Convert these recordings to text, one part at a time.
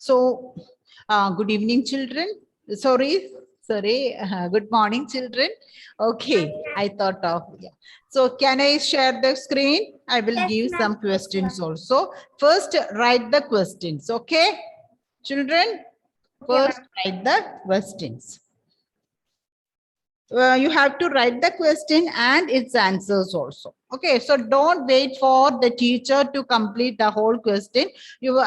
So, good evening, children. Sorry. Good morning, children. Okay, I thought of, yeah. So, can I share the screen? I will Yes, give ma'am. some questions also. First, write the questions, okay? Children, first write the questions. You have to write the question and its answers also. Okay, so don't wait for the teacher to complete the whole question. You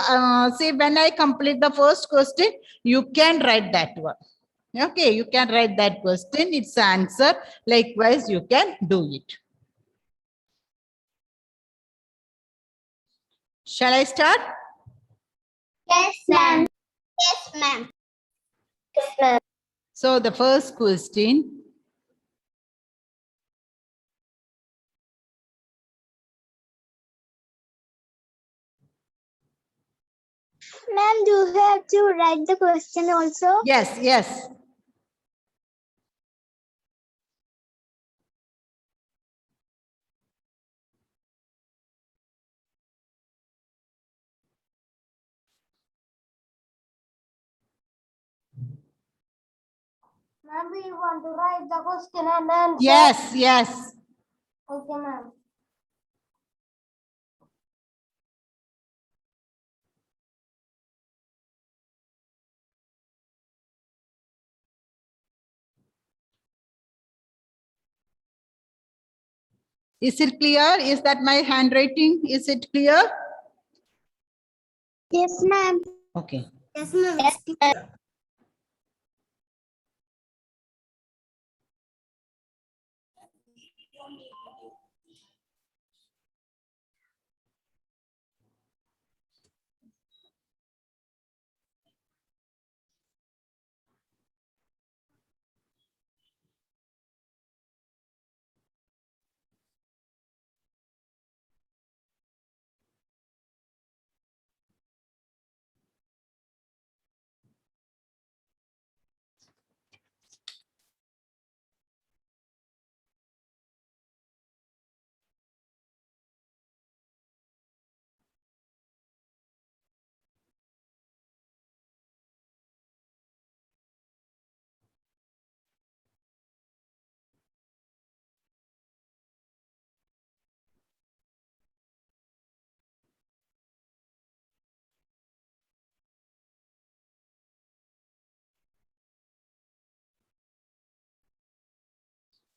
see, when I complete the first question, you can write that one. Okay, you can write that question, its answer. Likewise, you can do it. Shall I start? Yes, ma'am. Yes, ma'am. Yes, ma'am. So the first question. Ma'am, do you have to write the question also? Yes. Ma'am, we want to write the question and answer. Yes. Okay, ma'am. Is it clear? Is that my handwriting? Is it clear? Yes, ma'am. Okay. Yes, ma'am. Yes, ma'am.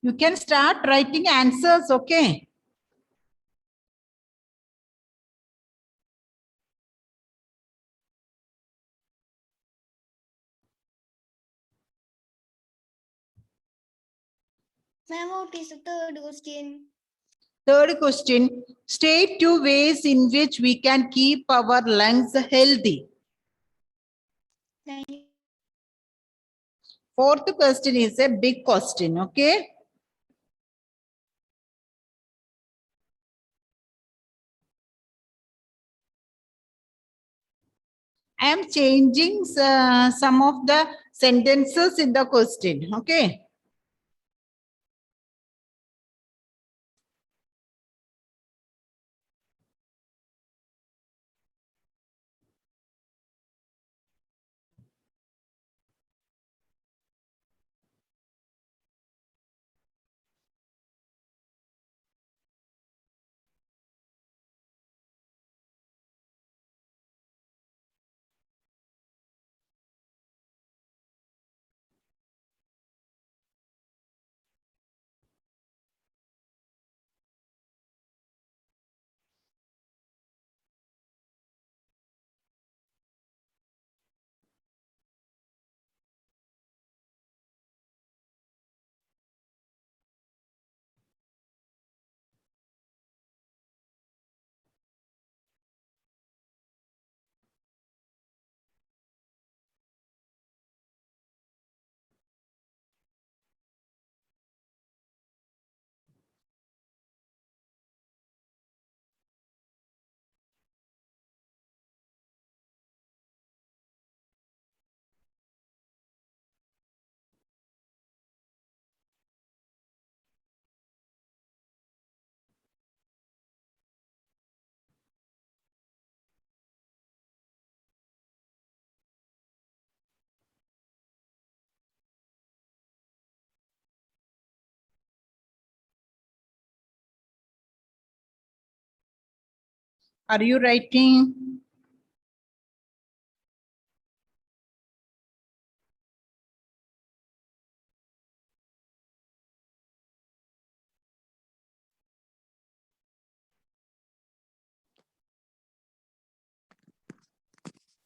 You can start writing answers, okay? Ma'am, what is the third question? Third question, state 2 ways in which we can keep our lungs healthy. Fourth question is a big question, okay? I am changing some of the sentences in the question, okay? Are you writing?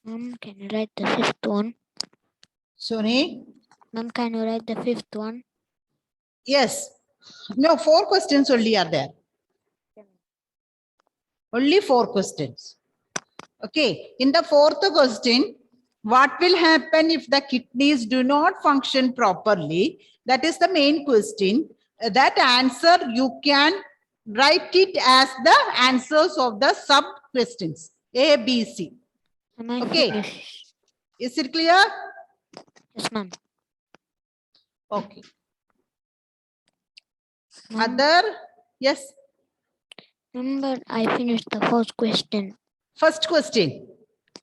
Mom, can you write the fifth one? Sorry. Mom, can you write the fifth one? Yes. No, 4 questions only are there. Only 4 questions. Okay. In the 4th question, what will happen if the kidneys do not function properly? That is the main question. That answer you can write it as the answers of the sub questions A, B, C. Am I Okay. finished? Is it clear? Yes, ma'am. Okay. Ma'am, Other? Yes. remember I finished the first question. First question.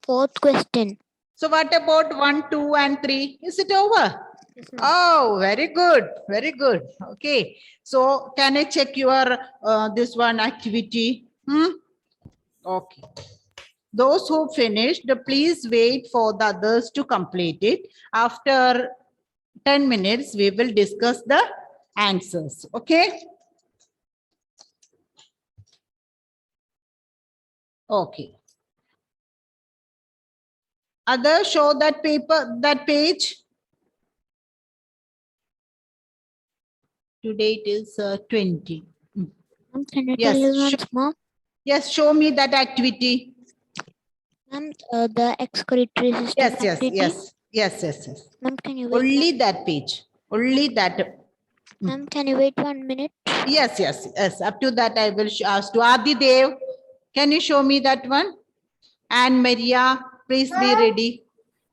Fourth question. So what about 1, 2, and 3? Is it over? Yes, ma'am. Oh, very good. Very good. Okay. So can I check your this one activity? Okay. Those who finished, please wait for the others to complete it. After 10 minutes, we will discuss the answers. Okay. Okay. Others, show that paper, that page. Today it is 20. Ma'am, can you Yes, tell us once more? Yes, show me that activity. Ma'am, the excretory system Yes, activity. yes. Ma'am, can you wait? Only that page. Only that. Ma'am, can you wait 1 minute? Yes. Up to that, I will ask to Adi Dev. Can you show me that one? And Maria, please be ready.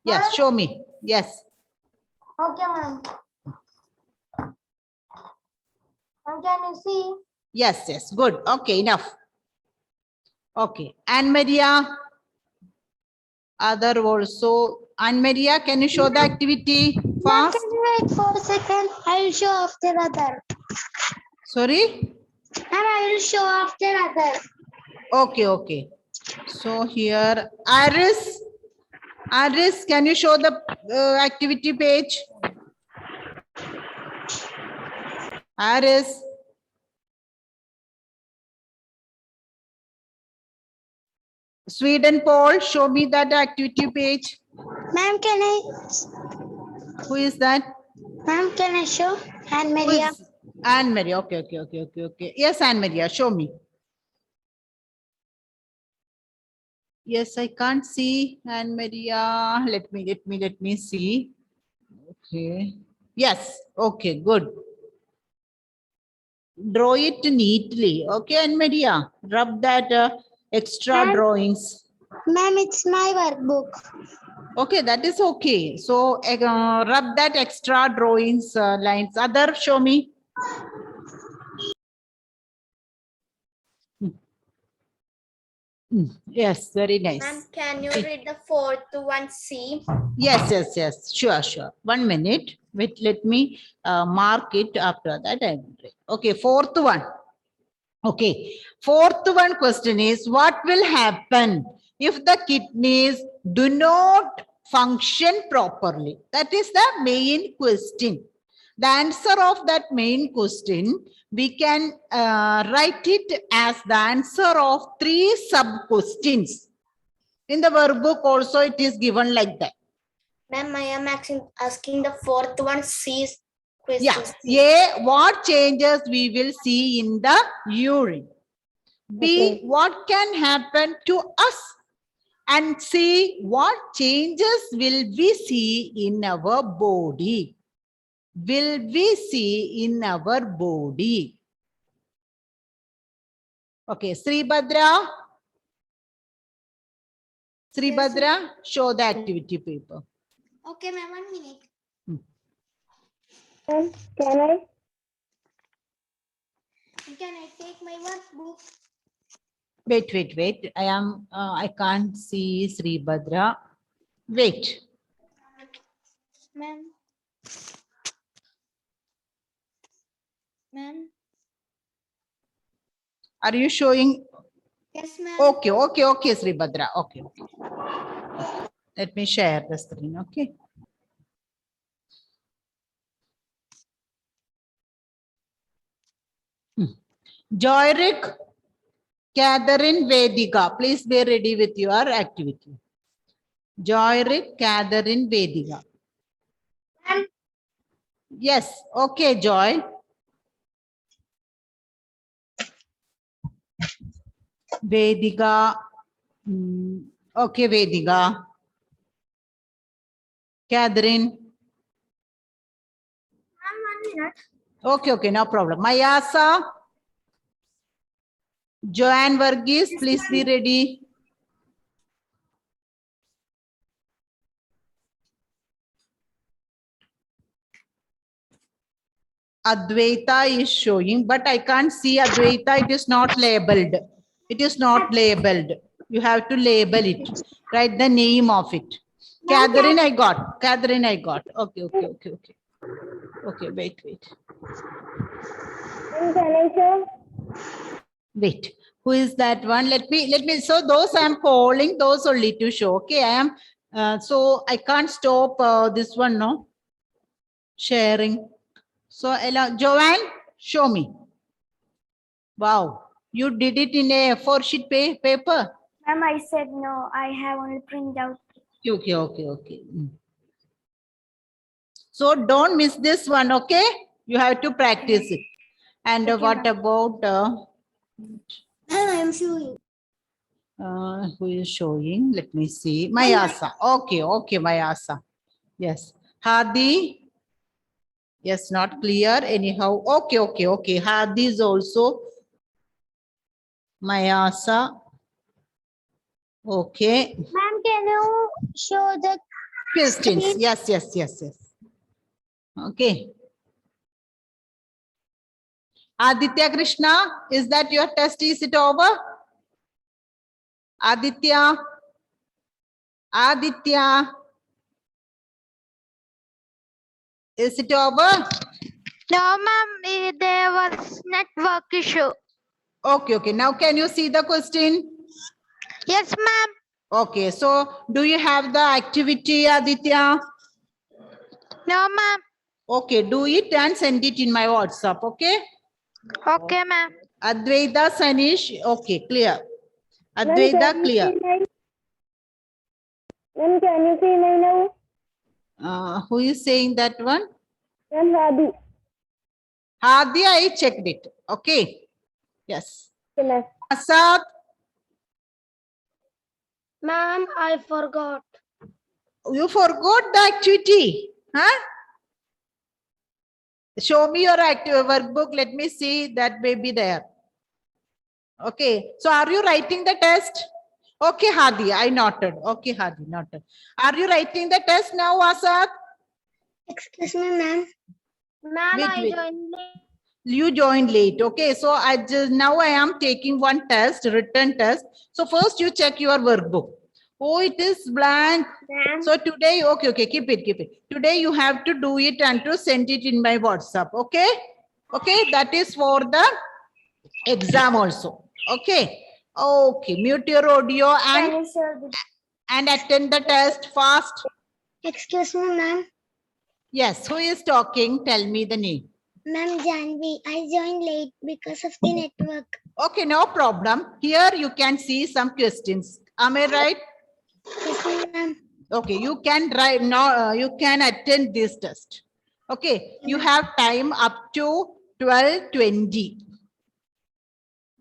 Yes, show me. Yes. Okay, ma'am. Ma'am, can you see? Yes. Good. Okay, enough. Okay. And Maria. Other also. And Maria, can you show the activity Ma'am, fast? can you wait for a second? I will show after other. Sorry? Ma'am, I will show after other. Okay. So here, Iris, can you show the activity page? Iris. Sweden Paul, show me that activity page. Ma'am, can I? Who is that? Ma'am, can I show? And Who Maria. is Anne Marie? Okay. Yes, Anne Maria, show me. Yes, I can't see Anne Maria. Let me see. Okay. Yes. Okay. Good. Draw it neatly. Okay, Anne Maria. Rub that extra Ma'am. drawings. Ma'am, it's my workbook. Okay, that is okay. So rub that extra drawings lines. Other, show me. Yes, very nice. Ma'am, can you read the fourth one C? Yes. Sure. 1 minute. Wait, let me mark it. After that, I will read. Okay, fourth one. Okay, fourth one question is, what will happen if the kidneys do not function properly? That is the main question. The answer of that main question, we can write it as the answer of 3 sub questions. In the workbook also it is given like that. Ma'am, I am asking the fourth one C question. Yeah. A, what changes we will see in the urine? B, what can happen to us? And C, what changes will we see in our body? Will we see in our body? Okay, Sri Bhadra, show the activity paper. Okay, ma'am, 1 minute. Can I take my workbook? Wait. I can't see Sri Bhadra. Wait. Ma'am. Are you showing? Yes, ma'am. Okay, okay, okay, Sribhadra. Okay, okay. Let me share the screen. Okay. Joyrik, Catherine, Vediga. Please be ready with your activity. Joyrik, Catherine, Vediga. Yes. Okay, Joy. Vediga. Okay, Vediga. Catherine. Ma'am, 1 minute. Okay, okay, no problem. Mayasa. Joanne Varghese, please be ready. Advaita is showing, but I can't see Advaita. It is not labeled. It is not labeled. You have to label it. Write the name of it. Catherine, I got. Catherine, I got. Okay, okay, okay, okay. Okay, wait, wait. Can I show? Wait. Who is that one? Let me. So those I am calling, those only to show. Okay, I am. So I can't stop this one, no? Sharing. So Ella, Joanne, show me. Wow, you did it in a 4-sheet paper. Ma'am, I said no. I have only printed out. Okay, okay, okay. So don't miss this one, okay? You have to practice it. And Okay, what ma'am. about Ma'am, I am showing. who is showing? Let me see. Mayasa. Okay, okay, Mayasa. Yes. Hadi. Yes, not clear. Anyhow. Okay, okay, okay. Hadi is also Mayasa. Okay. Ma'am, can you show the Questions. screen? Yes, yes, yes, yes. Okay. Aditya Krishna, is that your test? Is it over? Aditya? Aditya? Is it over? No, ma'am, there was network issue. Okay, okay. Now can you see the question? Yes, ma'am. Okay, so do you have the activity, Aditya? No, ma'am. Okay, do it and send it in my WhatsApp, okay? Okay, ma'am. Advaita, Sanish, okay, clear. Advaita, clear. Ma'am, can you see my now? Who is saying that one? Ma'am, Hadi. Hadi, I checked it. Okay. Yes. Ma'am. Asad, Ma'am, I forgot. you forgot the activity. Huh? Show me your active workbook. Let me see that may be there. Okay. So are you writing the test? Okay, Hadi, I noted. Okay, Hadi, noted. Are you writing the test now, Asad? Excuse me, ma'am. Ma'am, Wait, I wait. joined late. You joined late. Okay, so I just now I am taking one test, written test. So first you check your workbook. Oh, it is blank. Ma'am. So today, okay, okay, keep it, keep it. Today you have to do it and to send it in my WhatsApp. Okay, okay, that is for the exam also. Okay, okay, mute your audio Can you show the... and attend the test fast. Excuse me, ma'am. Yes, who is talking? Tell me the name. Ma'am Janvi, I joined late because of the network. Okay, no problem. Here you can see some questions. Am I right? Yes, ma'am. Okay, you can write now. You can attend this test. Okay, you have time up to 12:20.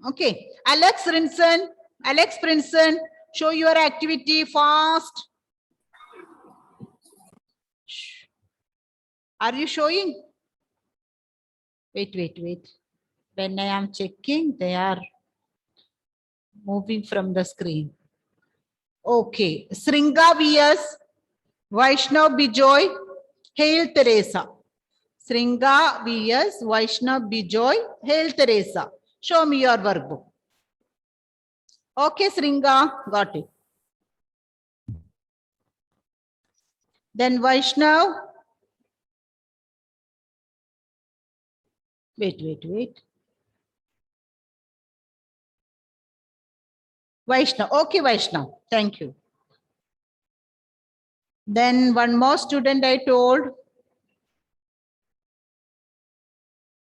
Okay, Alex Princeton, show your activity fast. Shh. Are you showing? Wait, wait, wait. When I am checking, they are moving from the screen. Okay, Sringa VS, Vaishnav Bijoy, Hail Teresa. Sringa VS, Vaishnav Bijoy, Hail Teresa. Show me your workbook. Okay, Sringa, got it. Then Vaishnav. Wait, wait, wait. Vaishnav. Okay, Vaishnav. Thank you. Then one more student I told.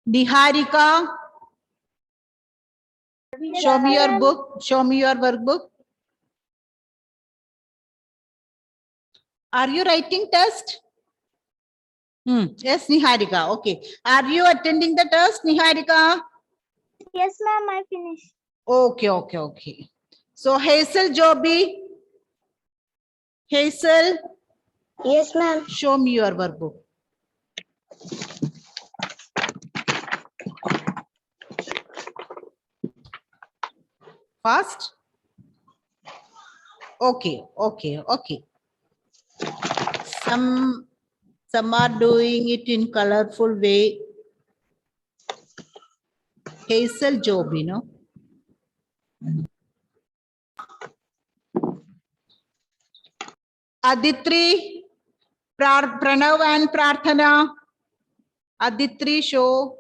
Niharika. Show me your book. Show me your workbook. Are you writing test? Yes, Niharika. Okay. Are you attending the test, Niharika? Yes, ma'am, I finished. Okay, okay, okay. So Hazel Joby. Hazel, Yes, ma'am. show me your workbook. Fast. Okay, okay, okay. Some are doing it in colorful way. Hazel Joby, no? Aditri, Pranav and Prarthana. Aditri, show.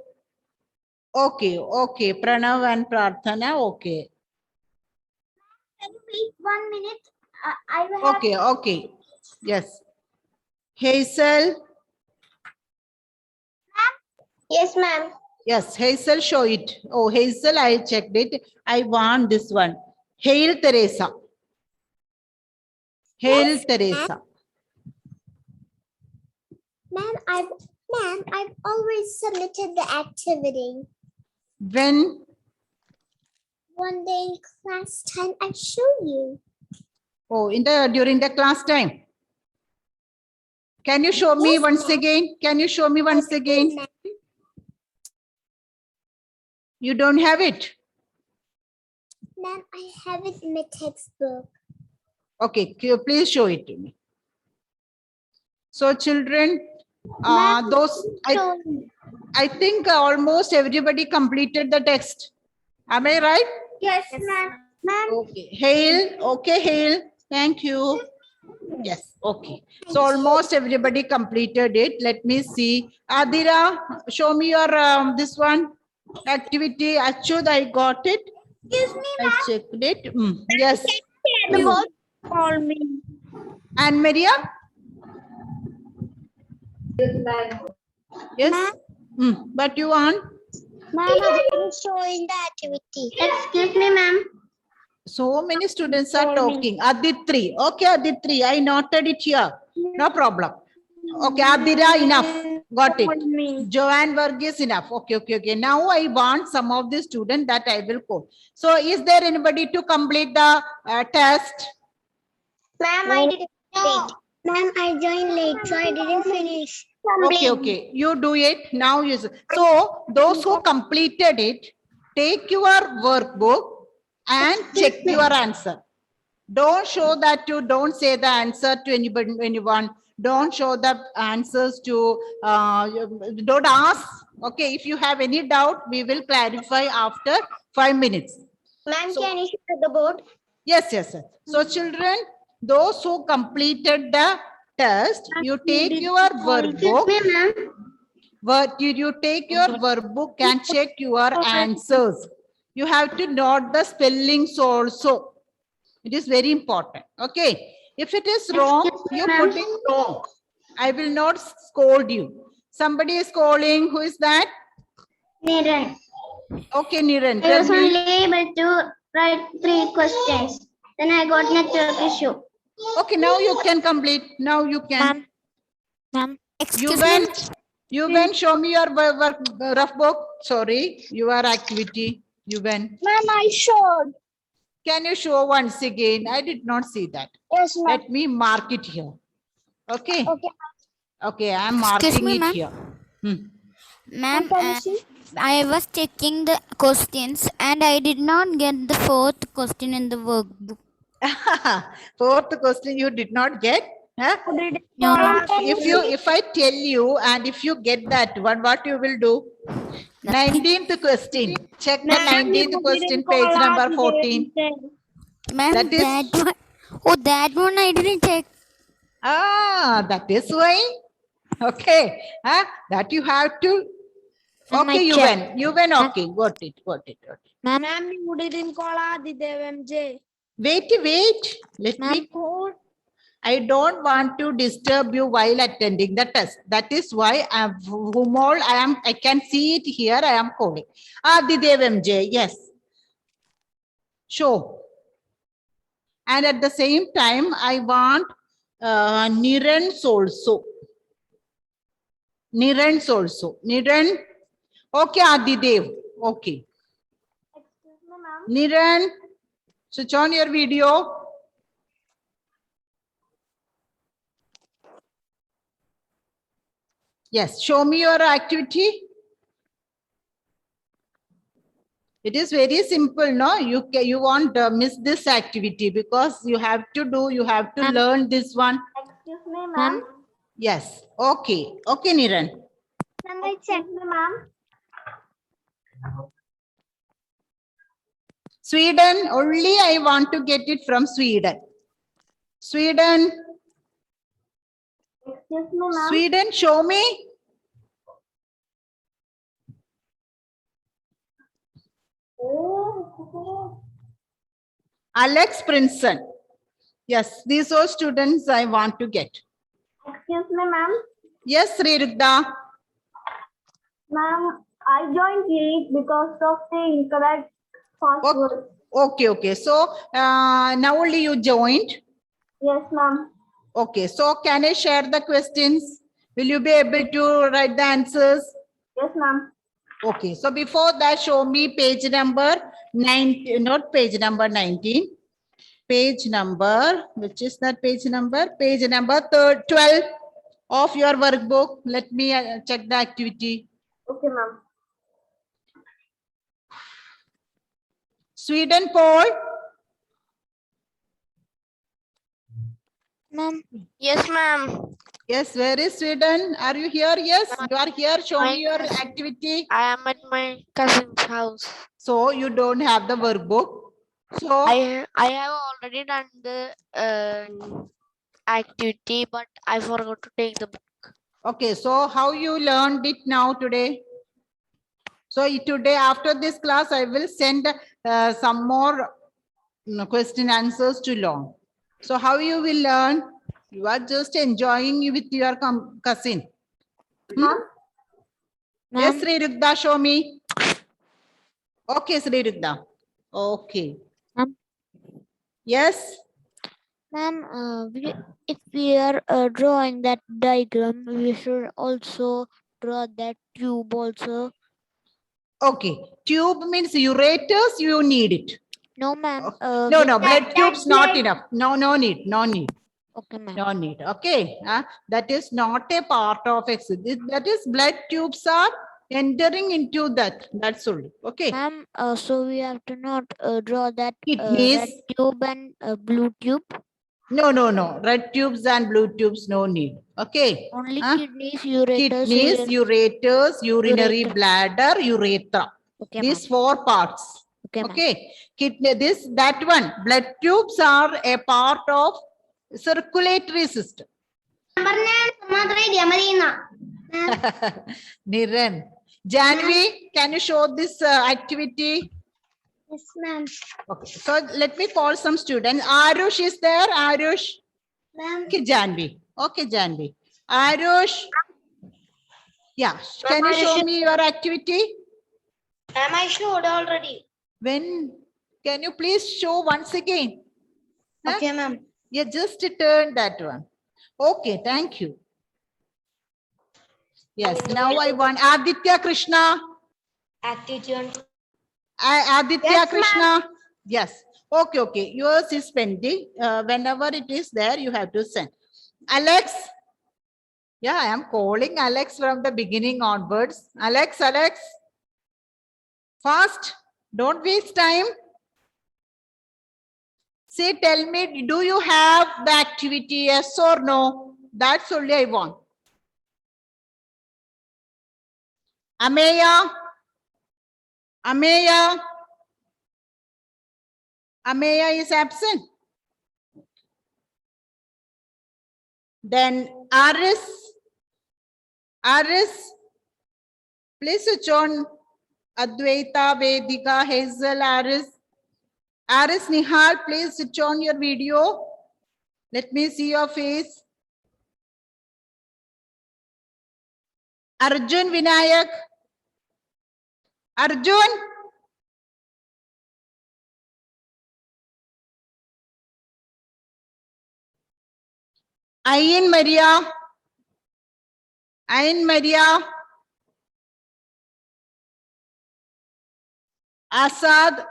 Okay, okay. Pranav and Prarthana, okay. Can you wait 1 minute? I will have. Okay, okay. Yes. Hazel. Yes, ma'am. Yes, Hazel, show it. Oh, Hazel, I checked it. I want this one. Hail Teresa. Hail Teresa. Ma'am, I've always submitted the activity. When? One day in class time, I show you. Oh, during the class time. Can you show me Yes, once ma'am. again? Can you show me once again? Ma'am. You don't have it? Ma'am, I have it in my textbook. Okay, please show it to me. So children, Ma'am, those, I think almost everybody completed the text. Am I right? Yes, ma'am. Ma'am, Okay, Hail. Okay, Hail. Thank you. Yes, okay. So almost everybody completed it. Let me see. Adira, show me your this one activity. Achud, I got it. excuse me, I checked it. Yes. ma'am. Call me. And Maria? Yes. But you want? Ma'am, I'm showing the activity. Excuse me, ma'am. So many students are talking. Aditri. Okay, Aditri. I noted it here. No problem. Okay, Adira, enough. Got it. Joanne Varghese, enough. Okay, okay, okay. Now I want some of the students that I will call. So is there anybody to complete the test? Ma'am, I didn't late. Ma'am, I joined late, so I didn't finish. Okay, okay. You do it. Now use. So those who completed it, take your workbook and check your answer. Don't show that you don't say the answer to anybody, anyone. Don't show the answers to, don't ask. Okay, if you have any doubt, we will clarify after 5 minutes. Ma'am, So- can you show the board? Yes, yes, yes. So children, those who completed the test, you take your workbook. ma'am. You take your workbook and check your answers. You have to note the spellings also. It is very important. Okay. If it is wrong, you put it wrong. I will not scold you. Somebody is calling. Who is that? Niran. Okay, Niran. I Tell was me. only able to write 3 questions. Then I got network issue. Okay, now you can complete. Now you can. Ma'am, You went. Show me your rough book. Sorry, your activity. You went. Ma'am, I showed. Can you show once again? I did not see that. Yes, ma'am. Let me mark it here. Okay. Okay. Okay, I am Excuse marking me, it ma'am. here. ma'am, Can you see? I was checking the questions and I did not get the fourth question in the workbook. Fourth question you did not get. Huh? No, ma'am. If I tell you and if you get that one, what you will do? 19th question. Check the 19th question, page number 14. Ma'am, That is- that one. Oh, that one I didn't check. That is why. Okay. That you have to. And I Okay, you checked. went. You went. Okay, got it. Ma'am, Ma'am, you didn't call Adidev MJ. Wait. Let me call. I don't want to disturb you while attending the test. That is why whom all I can see it here. I am calling. Adidev MJ. Yes. Show. And at the same time, I want Nirans also. Nirans also. Niran. Okay, Adidev. Okay. Excuse me, ma'am. Niran, switch on your video. Yes, show me your activity. It is very simple, no? You won't miss this activity because you have to learn this one. Excuse me, ma'am. Yes. Okay. Okay, Niran. Ma'am, I checked, ma'am. Sweden. Only I want to get it from Sweden. Sweden. Excuse me, ma'am. Sweden, show me. Oh. Alex Princeton. Yes, these are students I want to get. Excuse me, ma'am. Yes, Srirugda. Ma'am, I joined late because of the incorrect password. Okay. So now only you joined. Yes, ma'am. Okay, so can I share the questions? Will you be able to write the answers? Yes, ma'am. Okay, so before that, show me page number 9, not page number 19. Page number, which is that page number? Page number 12 of your workbook. Let me check the activity. Okay, ma'am. Sweden, Paul. Ma'am. Yes, ma'am. Yes, where is Sweden? Are you here? Yes, you are here. Show me your activity. I am at my cousin's house. So you don't have the workbook. So I have already done the activity, but I forgot to take the book. okay, so how you learned it now today? So today after this class, I will send some more question answers to learn. So how you will learn? You are just enjoying with your cousin. Ma'am. Yes, Srirugda, show me. Okay, Srirugda. Okay. Ma'am. Yes. Ma'am, if we are drawing that diagram, we should also draw that tube also. Okay. Tube means ureters, you need it. No, ma'am. No, blood tubes not enough. No need. Okay, ma'am. No need. Okay. That is not a part of exercise. That is blood tubes are entering into that. That's all. Okay. Ma'am, so we have to not draw that Kidneys. red tube and blue tube. No. Red tubes and blue tubes, no need. Okay. Only kidneys, ureters. Kidneys, ureters, urinary Urethra. bladder, urethra. Okay, These 4 parts. Okay, ma'am. Okay. Kidney, that one. Blood tubes are a part of circulatory system. Niran. Janvi, can you show this activity? Yes, ma'am. Okay. So let me call some students. Arush is there? Arush. Ma'am. Okay, Janvi. Okay, Janvi. Arush. Yeah. Can you show me your activity? Am I showed already? When? Can you please show once again? Huh? Okay, ma'am. Yeah, just turn that one. Okay, thank you. Yes, now I want Aditya Krishna. Activity on. Aditya Yes, Krishna. Yes. Okay. Yours is pending. Whenever it is there, you have to send. Alex. Yeah, I am calling Alex from the beginning onwards. Alex. Fast. Don't waste time. Say, tell me, do you have the activity? Yes or no? That's only I want. Ameya is absent. Then Aris, please switch on. Advaita, Vedika, Hazel, Aris. Aris Nihal, please switch on your video. Let me see your face. Arjun Vinayak. Arjun. Ayin Maria. Ayin Maria. Asad,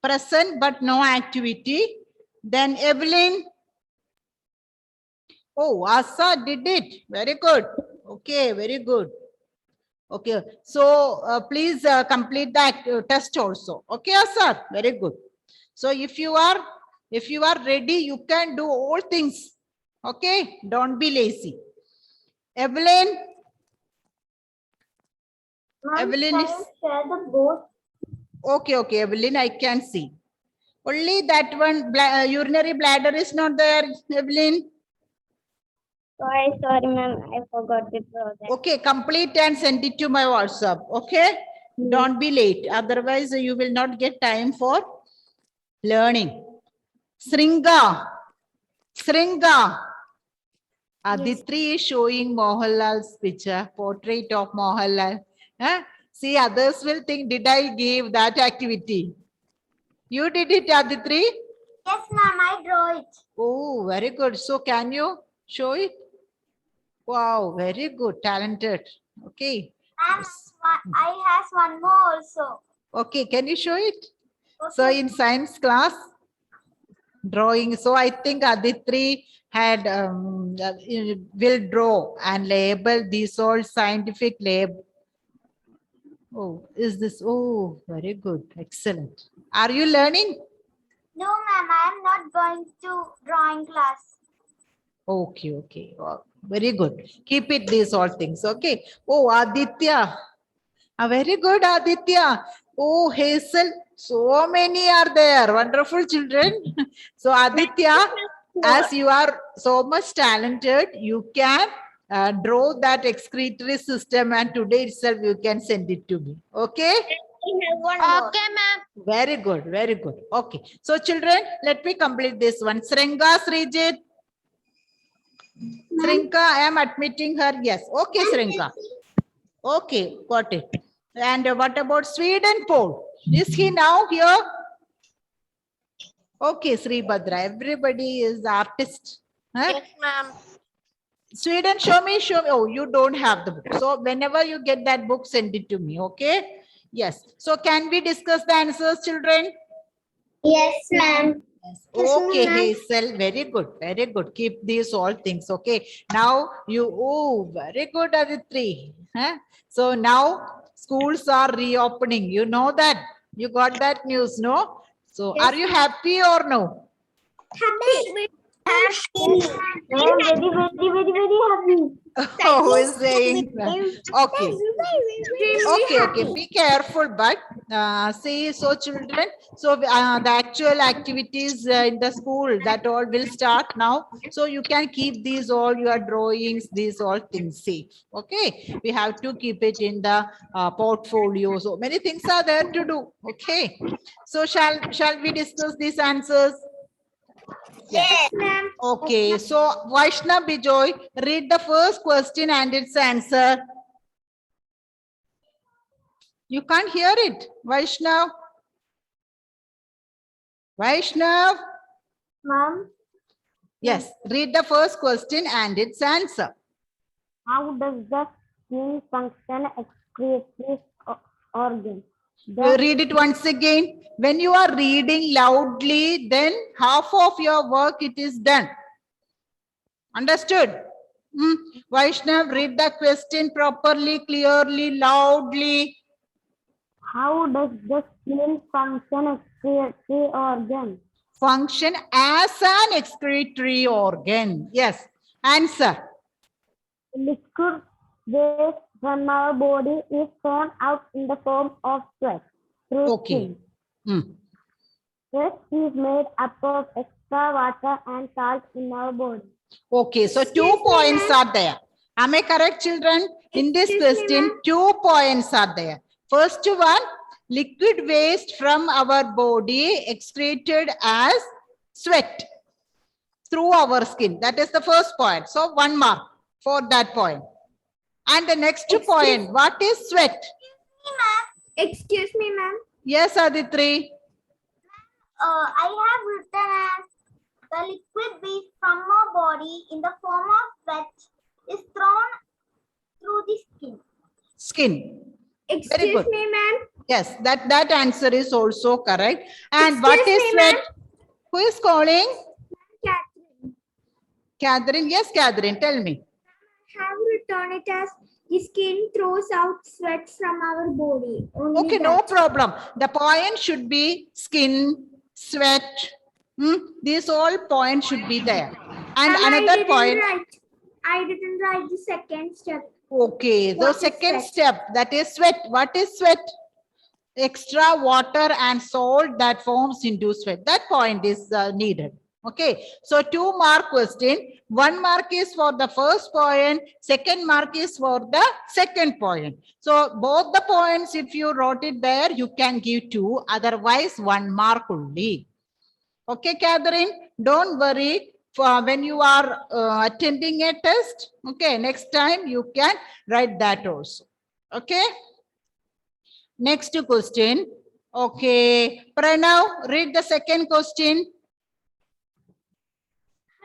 present but no activity. Then Evelyn. Oh, Asad did it. Very good. Okay, very good. Okay, so please complete the test also. Okay, Asad, very good. So if you are ready, you can do all things. Okay, don't be lazy. Evelyn. Evelyn is. Share the board. Okay, okay, Evelyn, I can see. Only that one urinary bladder is not there, Evelyn. Sorry, ma'am. I forgot the project. Okay, complete and send it to my WhatsApp. Okay, don't be late. Otherwise, you will not get time for learning. Sringa. Sringa. Aditri is showing Mohanlal's picture, portrait of Mohanlal. Huh? See, others will think, did I give that activity? You did it, Aditri? Yes, ma'am. I draw it. Oh, very good. So can you show it? Wow, very good. Talented. Okay. Ma'am, I has one more also. Okay, can you show it? So in science class, drawing. So I think Aditri had will draw and label these all scientific label. Oh, is this? Oh, very good. Excellent. Are you learning? No, ma'am. I am not going to drawing class. Okay, okay. Wow, very good. Keep it these all things. Okay. Oh, Aditya. Very good, Aditya. Oh, Hazel. So many are there. Wonderful children. So, Aditya, as you are so much talented, you can draw that excretory system, and today itself you can send it to me. Okay? Okay, ma'am. Very good, very good. Okay. So, children, let me complete this one. Sringa, Srijit. Sringa, I am admitting her. Yes. Okay, Sringa. Okay, got it. And what about Sweden Paul? Is he now here? Okay, Sri Bhadra. Everybody is artist. Huh? Yes, ma'am. Sweden, show me, show me. Oh, you don't have the book. So whenever you get that book, send it to me. Okay. Yes. So can we discuss the answers, children? Yes, ma'am. Okay, Hazel, very good, very good. Keep these all things. Okay. Now you, oh, very good, Aditri. Huh? So now schools are reopening. You know that. You got that news, no? So are you happy or no? Happy. Very, very happy. Who is saying that? Okay. Okay. Be careful, but see, so children, so the actual activities in the school, that all will start now. So you can keep these all your drawings, these all things safe. Okay. We have to keep it in the portfolio. So many things are there to do. Okay. So shall we discuss these answers? Yes, ma'am. Okay, so Vaishnav Bijoy, read the first question and its answer. You can't hear it, Vaishnav. Vaishnav. Ma'am, Yes, read the first question and its answer. how does the skin function excretory organ? Read it once again. When you are reading loudly, then half of your work it is done. Understood? Vaishnav, read the question properly, clearly, loudly. How does the skin function excretory organ? Function as an excretory organ. Yes. Answer. Liquid waste from our body is thrown out in the form of sweat through Okay. skin. Sweat is made up of extra water and salt in our body. Okay. So 2 points are there. Am I correct, children? In this question, 2 points are there. First one, liquid waste from our body excreted as sweat through our skin. That is the first point. So 1 mark for that point. And the next point, what is sweat? Excuse me, ma'am. Yes, Aditri. I have written as the liquid waste from our body in the form of sweat is thrown through the skin. Skin. Excuse good. me, ma'am. Yes, that answer is also correct. And what is Excuse me, sweat? ma'am. Who is calling? Catherine. Catherine. Yes, Catherine, tell me. Have written it as the skin throws out sweat from our body. Only Okay, no problem. The point should be skin, sweat. These all points should be there. And another point. I didn't write the second step. Okay, the What is second sweat? step, that is sweat. What is sweat? Extra water and salt that forms into sweat. That point is needed. Okay, so 2 mark question. 1 mark is for the first point. 2nd mark is for the second point. So both the points, if you wrote it there, you can give 2. Otherwise, 1 mark only. Okay, Catherine, don't worry. When you are attending a test, okay, next time you can write that also. Okay. Next question. Okay, Pranav, read the second question.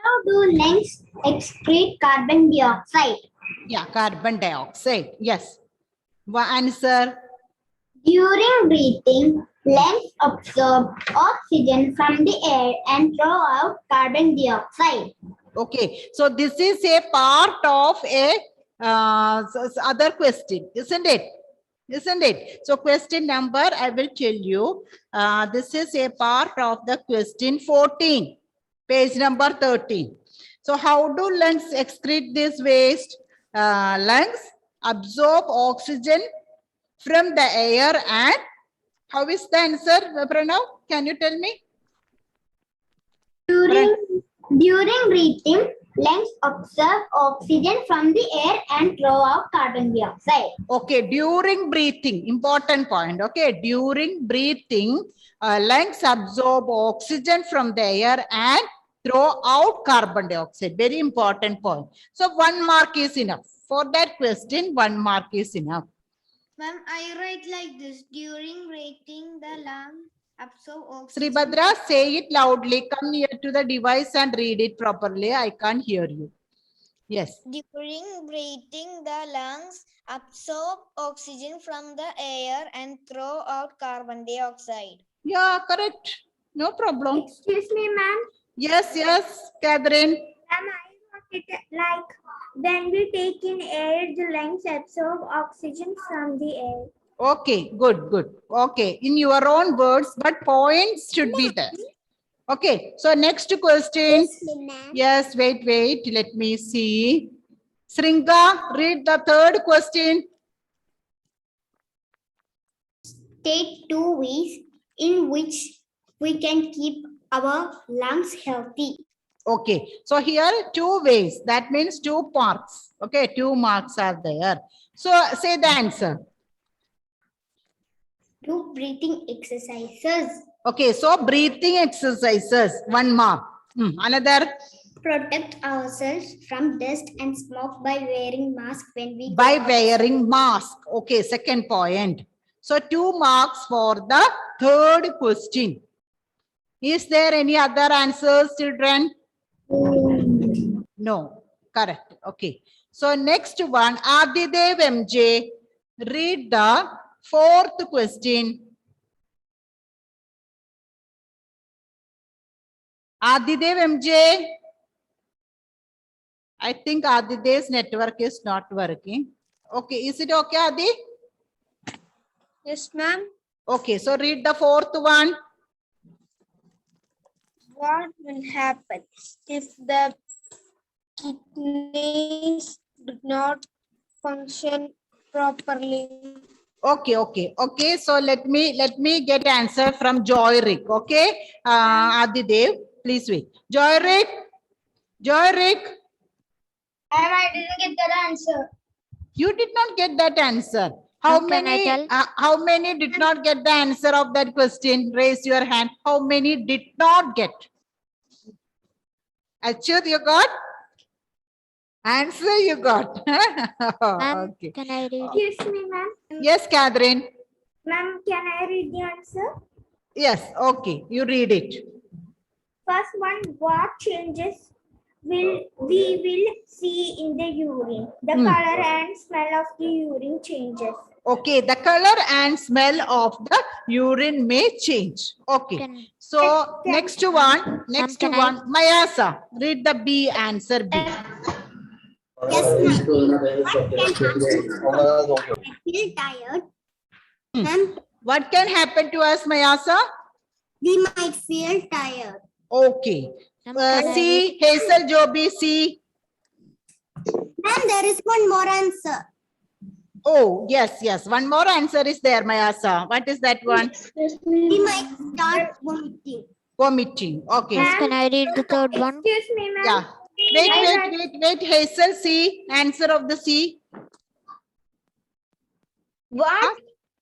How do lungs excrete carbon dioxide? Yeah, carbon dioxide. Yes. Answer. During breathing, lungs absorb oxygen from the air and throw out carbon dioxide. Okay, so this is a part of a other question, isn't it? Isn't it? So question number, I will tell you. This is a part of the question 14, page number 13. So how do lungs excrete this waste? Lungs absorb oxygen from the air and how is the answer, Pranav? Can you tell me? During breathing, lungs absorb oxygen from the air and throw out carbon dioxide. Okay, during breathing, important point. Okay, during breathing, lungs absorb oxygen from the air and throw out carbon dioxide. Very important point. So 1 mark is enough. For that question, 1 mark is enough. Ma'am, I write like this. During breathing, the lungs absorb oxygen. Sribhadra, say it loudly. Come near to the device and read it properly. I can't hear you. Yes. During breathing, the lungs absorb oxygen from the air and throw out carbon dioxide. Yeah, correct. No problem. Excuse me, ma'am. Yes, yes, Catherine. Ma'am, I wrote it like when we take in air, the lungs absorb oxygen from the air. Okay, good, good. Okay, in your own words, but points should be there. Okay, so next question. Yes, wait. Let me see. Sringa, read the third question. State 2 ways in which we can keep our lungs healthy. Okay, so here 2 ways. That means 2 marks. Okay, 2 marks are there. So say the answer. Do breathing exercises. Okay, so breathing exercises, 1 mark. Another. Protect ourselves from dust and smoke by wearing mask when we By wearing mask. Okay, second point. So 2 marks for the third question. Is there any other answers, children? No, correct. Okay. So next one, Adidev MJ, read the fourth question. Adidev MJ. I think Adidev's network is not working. Okay, is it okay, Adi? Yes, ma'am. Okay, so read the fourth one. What will happen if the kidneys do not function properly? Okay. So let me get answer from Joyrik. Okay, Adidev, please wait. Joyrik. And I didn't get that answer. You did not get that answer. How Ma'am, can I many, tell? how many did not get the answer of that question? Raise your hand. How many did not get? Achyut, you got? Answer you got. Ma'am, Okay. can I read it? Excuse me, ma'am. Yes, Catherine. Ma'am, can I read the answer? Yes, okay. You read it. First one, what changes we will see in the urine? The color and smell of the urine changes. Okay, the color and smell of the urine may change. Okay. Can, So next one, can I- Mayasa, read the B answer B. Yes, I feel tired. Ma'am, What can happen to us, Mayasa? we might feel tired. Okay. ma'am, can I read? C, Hazel Joby, C. Ma'am, there is one more answer. Oh, yes. One more answer is there, Mayasa. What is that one? We might start vomiting. Vomiting. Okay. Ma'am, can I read the third one? Excuse me, ma'am. Yeah. Wait. Hazel, C. Answer of the C. What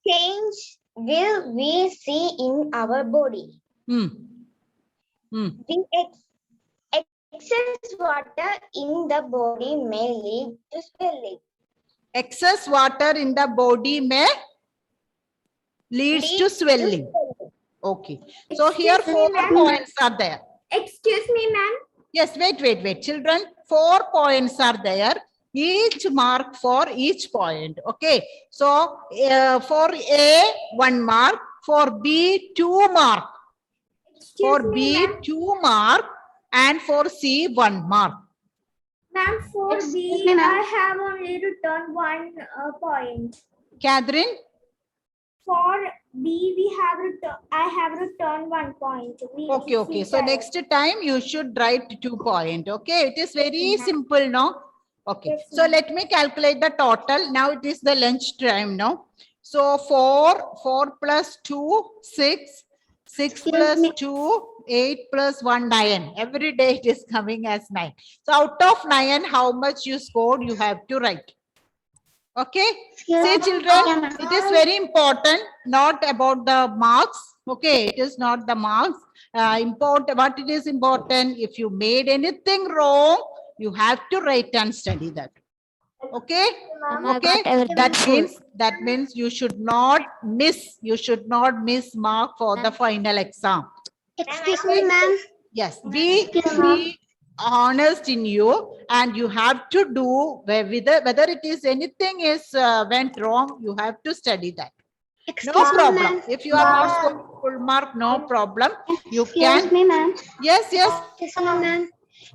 change will we see in our body? The excess water in the body may lead to swelling. Excess water in the body may leads to swelling. Okay. So here Excuse me, 4 ma'am. points are there. Excuse me, ma'am. Yes, wait. Children, 4 points are there. Each mark for each point. Okay. So for A, 1 mark. For B, 2 mark. For Excuse me, B, ma'am. 2 mark. And for C, 1 mark. Ma'am, for Excuse B, me, ma'am. I have only written 1 point. Catherine? For B, I have written 1 point. Okay. So next time you should write 2 point. Okay. It is very simple, no? Okay. Yes, So ma'am. let me calculate the total. Now it is the lunch time now. So 4 plus 2, 6. 6 plus 2, 8 plus 1, 9. Every day it is coming as 9. So out of 9, how much you scored, you have to write. Okay. See, children, it is very important, not about the marks. Okay, it is not the marks. What it is important, if you made anything wrong, you have to write and study that. Okay. Ma'am, I Okay. got everything full. That means you should not miss. You should not miss mark for the final exam. Excuse me, ma'am. Yes, be honest in you, and you have to do whether it is anything is went wrong, you have to study that. No problem. If you are not scoring full mark, no problem. You can. me, ma'am. Yes. Excuse me, ma'am.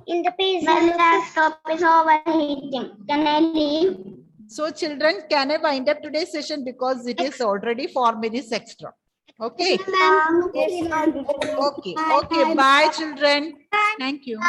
In the page, My laptop is overheating. Can I leave? So children, can I wind up today's session because it is already 4 minutes extra. Okay. Ma'am. Okay. Bye, children. Thank you.